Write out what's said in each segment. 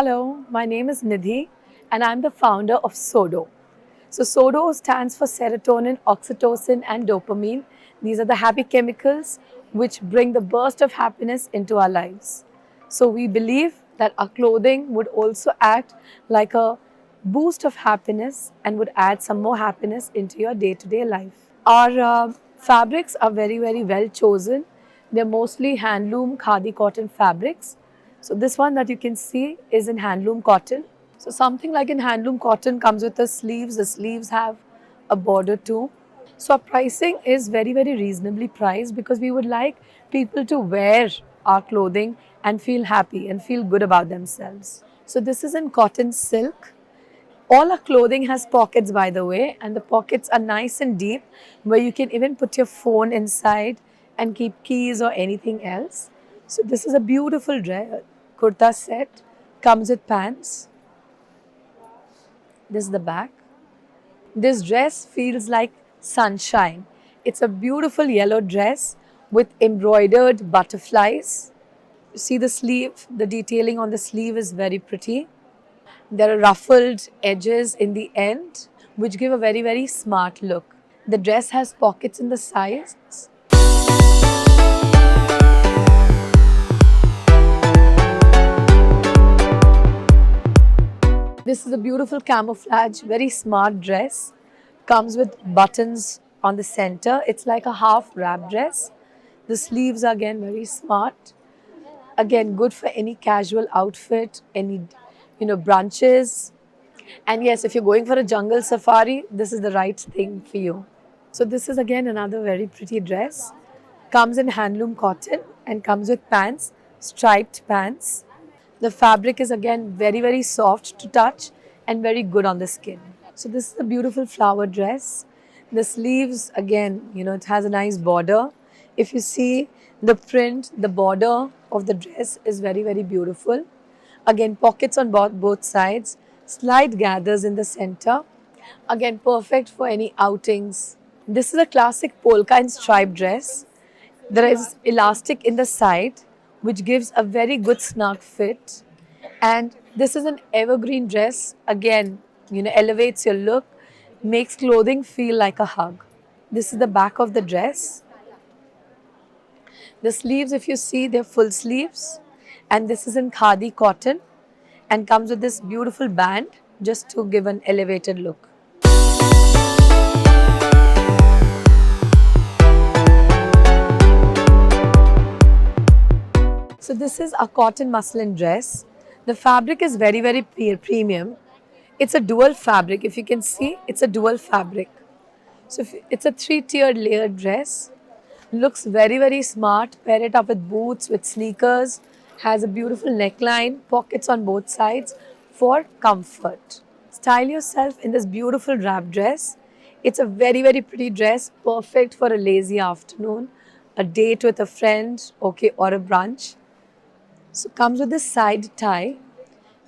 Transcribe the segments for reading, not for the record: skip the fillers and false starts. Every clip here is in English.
Hello, my name is Nidhi and I'm the founder of SODO. So, SODO stands for serotonin, oxytocin, and dopamine. These are the happy chemicals which bring the burst of happiness into our lives. So, we believe that our clothing would also act like a boost of happiness and would add some more happiness into your day to day life. Our fabrics are very well chosen. They're mostly handloom khadi cotton fabrics. So this one that you can see is in handloom cotton. So something like in handloom cotton comes with the sleeves. The sleeves have a border too. So our pricing is very reasonably priced because we would like people to wear our clothing and feel happy and feel good about themselves. So this is in cotton silk. All our clothing has pockets, by the way, and the pockets are nice and deep where you can even put your phone inside and keep keys or anything else. So, this is a beautiful kurta set, comes with pants. This is the back. This dress feels like sunshine. It's a beautiful yellow dress with embroidered butterflies. You see the sleeve, the detailing on the sleeve is very pretty. There are ruffled edges in the end, which give a very smart look. The dress has pockets in the sides. This is a beautiful camouflage, very smart dress. Comes with buttons on the center. It's like a half wrap dress. The sleeves are again very smart. Again, good for any casual outfit, any brunches. And yes, if you're going for a jungle safari, this is the right thing for you. So this is again another very pretty dress. Comes in handloom cotton and comes with pants, striped pants. The fabric is again very soft to touch and very good on the skin. So this is a beautiful flower dress. The sleeves again, it has a nice border. If you see the print, the border of the dress is very beautiful. Again, pockets on both sides, slight gathers in the center. Again, perfect for any outings. This is a classic polka and stripe dress. There is elastic in the side, which gives a very good snug fit. And this is an evergreen dress. Again, elevates your look, makes clothing feel like a hug. This is the back of the dress. The sleeves, if you see, they're full sleeves. And this is in khadi cotton and comes with this beautiful band just to give an elevated look. So this is a cotton muslin dress. The fabric is very premium. It's a dual fabric. If you can see, it's a dual fabric. So it's a 3-tiered layered dress. Looks very smart. Pair it up with boots, with sneakers. Has a beautiful neckline, pockets on both sides for comfort. Style yourself in this beautiful wrap dress. It's a very pretty dress, perfect for a lazy afternoon, a date with a friend, okay, or a brunch. So comes with this side tie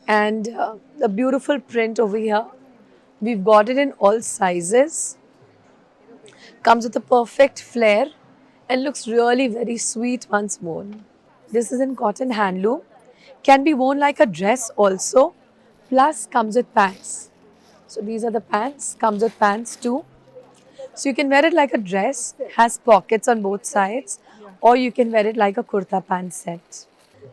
and the beautiful print over here. We've got it in all sizes. Comes with a perfect flare and looks really very sweet once worn. This is in cotton handloom. Can be worn like a dress also. Plus comes with pants. So these are the pants. Comes with pants too. So you can wear it like a dress. Has pockets on both sides. Or you can wear it like a kurta pant set.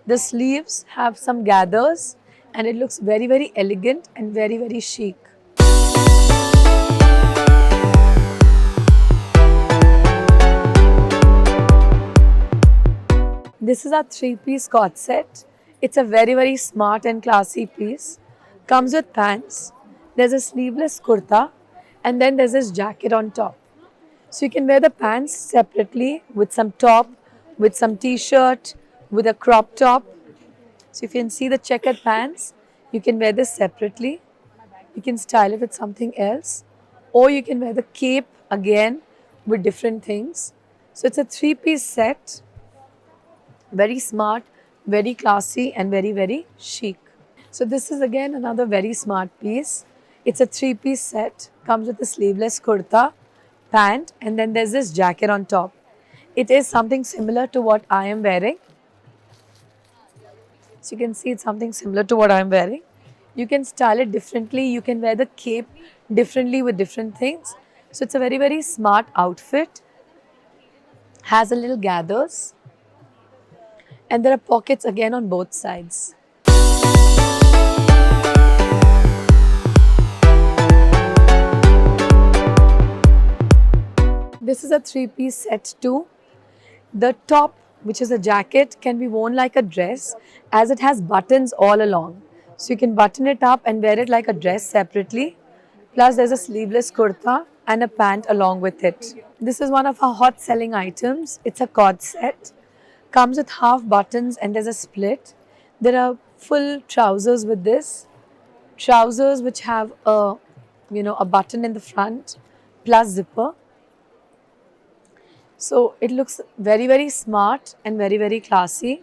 The sleeves have some gathers and it looks very elegant and very chic. This is our 3-piece cord set. It's a very smart and classy piece. Comes with pants. There's a sleeveless kurta and then there's this jacket on top. So you can wear the pants separately with some top, with some t-shirt, with a crop top. So if you can see the checkered pants, you can wear this separately. You can style it with something else. Or you can wear the cape again with different things. So it's a 3-piece set. Very smart, very classy and very chic. So this is again another very smart piece. It's a 3-piece set. Comes with a sleeveless kurta, pant and then there's this jacket on top. It is something similar to what I am wearing. So you can see it's something similar to what I'm wearing. You can style it differently. You can wear the cape differently with different things. So it's a very, very smart outfit. Has a little gathers. And there are pockets again on both sides. This is a three-piece set too. The top, which is a jacket, can be worn like a dress as it has buttons all along. So you can button it up and wear it like a dress separately. Plus there's a sleeveless kurta and a pant along with it. This is one of our hot selling items. It's a cord set. Comes with half buttons and there's a split. There are full trousers with this. Trousers which have a button in the front plus zipper. So it looks very, very smart and very, very classy.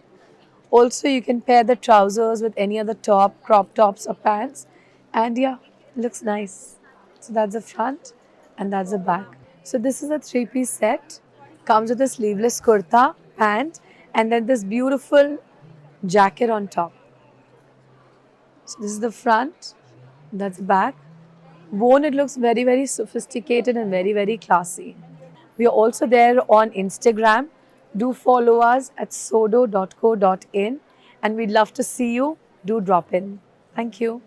Also, you can pair the trousers with any other top, crop tops or pants. And yeah, looks nice. So that's the front and that's the back. So this is a three-piece set. Comes with a sleeveless kurta, pant, and then this beautiful jacket on top. So this is the front, that's the back. Worn, it looks very, very sophisticated and very, very classy. We are also there on Instagram. Do follow us at sodo.co.in and we'd love to see you. Do drop in. Thank you.